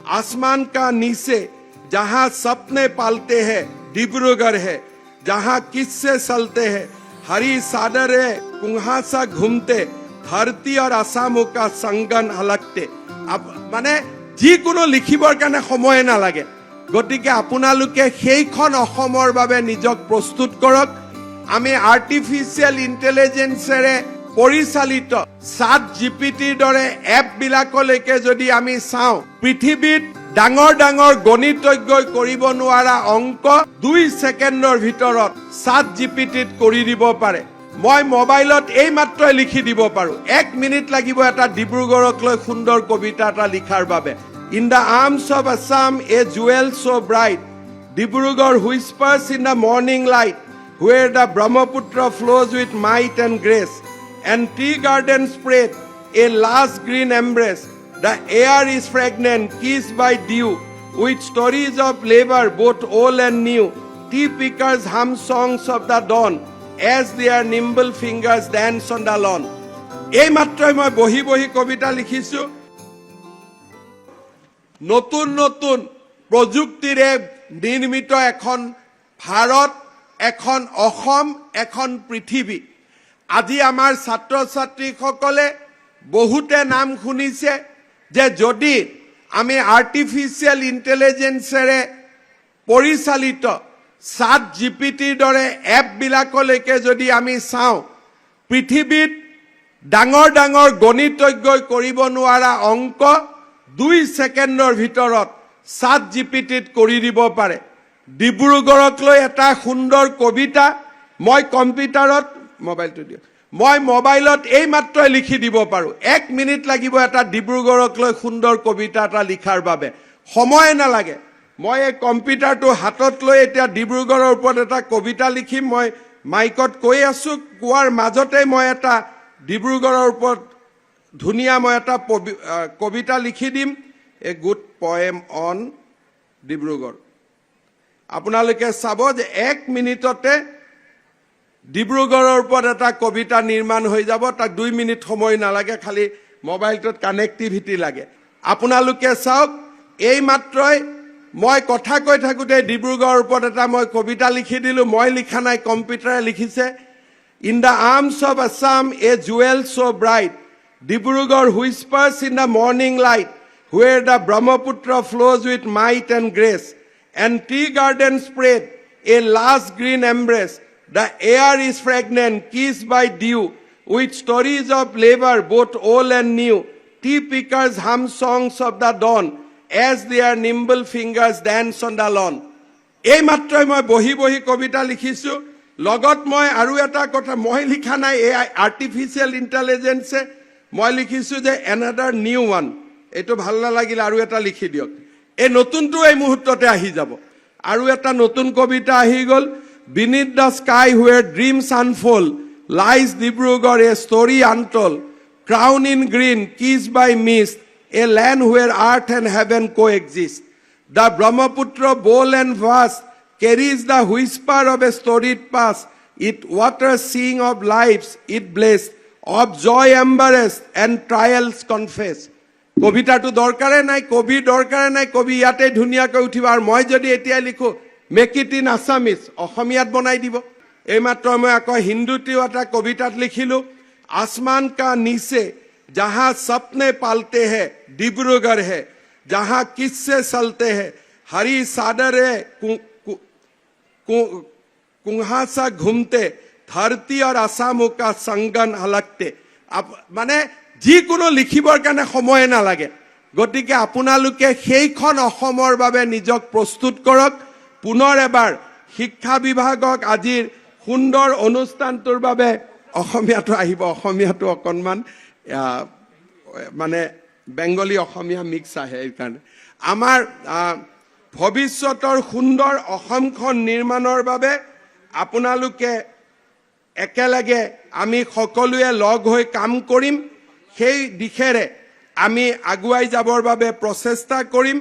आसमान का नीचे जहां सपने पालते हैं डिब्रूगढ़ है, जहां किस्से चलते हैं हरी सादरे कुंहासा घूमते धरती और आसामों का संगन हलकते। माने যিকোনো লিখিবৰ কাৰণে সময় নালাগে, গতিকে আপোনালোকে সেইখন অসমৰ বাবে নিজক প্ৰস্তুত কৰক। আমি আৰ্টিফিচিয়েল ইন্টেলিজেন্সেৰে পৰিচালিত চাট জিপিটিৰ দৰে এপবিলাকলৈকে যদি আমি চাওঁ, পৃথিৱীত ডাঙৰ ডাঙৰ গণিতজ্ঞই কৰিব নোৱাৰা অংক 2 ছেকেণ্ডৰ ভিতৰত চাট জিপিটিত কৰি দিব পাৰে। মই মোবাইলত এই মাত্ৰই লিখি দিব পাৰো, 1 মিনিট লাগিব এটা ডিব্ৰুগড়ক লৈ সুন্দৰ কবিতা এটা লিখাৰ বাবে। In the arms of Assam, a jewel so bright, Dibrugarh whispers in the morning light, where the Brahmaputra flows with might and grace, and tea gardens spread a lush green embrace. The air is fragrant, kissed by dew, with stories of labor both old and new. Tea pickers hum songs of the dawn, as their nimble fingers dance on the lawn. এই মাত্ৰই মই বহি বহি কবিতা লিখিছো। নতুন নতুন প্ৰযুক্তিৰে নিৰ্মিত এখন ভাৰত, এখন অসম, এখন পৃথিৱী। আজি আমাৰ ছাত্ৰ ছাত্ৰীসকলে বহুতে নাম শুনিছে যে যদি আমি আৰ্টিফিচিয়েল ইন্টেলিজেন্সেৰে পৰিচালিত চাট জিপিটিৰ দৰে এপবিলাকলৈকে যদি আমি চাওঁ, পৃথিৱীত ডাঙৰ ডাঙৰ গণিতজ্ঞই কৰিব নোৱাৰা অংক 2 ছেকেণ্ডৰ ভিতৰত চাট জিপিটিত কৰি দিব পাৰে। ডিব্ৰুগড়ক লৈ এটা সুন্দৰ কবিতা মই কম্পিউটাৰত মই মোবাইলত এই মাত্ৰই লিখি দিব পাৰো, 1 মিনিট লাগিব এটা ডিব্ৰুগড়ক লৈ সুন্দৰ কবিতা এটা লিখাৰ বাবে, সময় নালাগে। মই এই কম্পিউটাৰটো হাতত লৈ এতিয়া ডিব্ৰুগড়ৰ ওপৰত এটা কবিতা লিখিম। মই মাইকত কৈ আছো, কোৱাৰ মাজতে মই এটা ডিব্ৰুগড়ৰ ওপৰত ধুনীয়া মই এটা কবিতা লিখি দিম, a good poem on Dibrugarh. আপোনালোকে চাব যে 1 মিনিটতে ডিব্ৰুগড়ৰ ওপৰত এটা কবিতা নিৰ্মাণ হৈ যাব। তাক 2 মিনিট সময় নালাগে, খালি মোবাইলটোত কানেক্টিভিটি লাগে। আপোনালোকে চাওক, এই মাত্ৰই মই কথা কৈ থাকোঁতে ডিব্ৰুগড়ৰ ওপৰত এটা মই কবিতা লিখি দিলোঁ। মই লিখা নাই, কম্পিউটাৰে লিখিছে। In the arms of Assam, a jewel so bright, Dibrugarh whispers in the morning light, where the Brahmaputra flows with might and grace, and tea gardens spread a lush green embrace. The air is fragrant, kissed by dew, with stories of labor both old and new. Tea pickers hum songs of the dawn, as their nimble fingers dance on the lawn. এই মাত্ৰই মই বহি বহি কবিতা লিখিছো। লগত মই আৰু এটা কথা মই লিখা নাই, এই আৰ্টিফিচিয়েল ইন্টেলিজেন্সে মই লিখিছো যে এনাডাৰ নিউ ওৱান। এইটো ভাল নালাগিলে আৰু এটা লিখি দিয়ক। এই নতুনটো এই মুহূৰ্ততে আহি যাব। আৰু এটা নতুন কবিতা আহি গ'ল। Beneath the sky where dreams unfold lies Dibrugarh, a story untold, crowned in green, kissed by mist, a land where earth and heaven coexist. The Brahmaputra, bold and vast, carries the whisper of a storied past. It waters sing of lives it blessed, of joy embarrassed and trials confess. কবিতাটো দৰকাৰে নাই, কবি দৰকাৰে নাই, কবি ইয়াতে ধুনীয়াকৈ উঠিব। আৰু মই যদি এতিয়া লিখো মেক ইট ইন আছামিজ, অসমীয়াত বনাই দিব। এইমাত্ৰ মই আকৌ হিন্দীতেও এটা কবিতাত লিখিলো, आसमान का नीचे जहां सपने पालते हैं डिब्रूगढ़ है, जहां किस्से चलते हैं हरी सादरे कुंहासा घूमते धरती और आसामों का संगन हलकते। মানে যিকোনো লিখিবৰ কাৰণে সময় নালাগে, গতিকে আপোনালোকে সেইখন অসমৰ বাবে নিজক প্ৰস্তুত কৰক। পুনৰ এবাৰ শিক্ষা বিভাগক আজিৰ সুন্দৰ অনুষ্ঠানটোৰ বাবে অসমীয়াটো আহিব, অসমীয়াটো অকণমান মানে বেংগলী অসমীয়া মিক্স আহে। এইকাৰণে আমাৰ ভৱিষ্যতৰ সুন্দৰ অসমখন নিৰ্মাণৰ বাবে আপোনালোকে একেলগে আমি সকলোৱে লগ হৈ কাম কৰিম। সেই দিশেৰে আমি আগুৱাই যাবৰ বাবে প্ৰচেষ্টা কৰিম।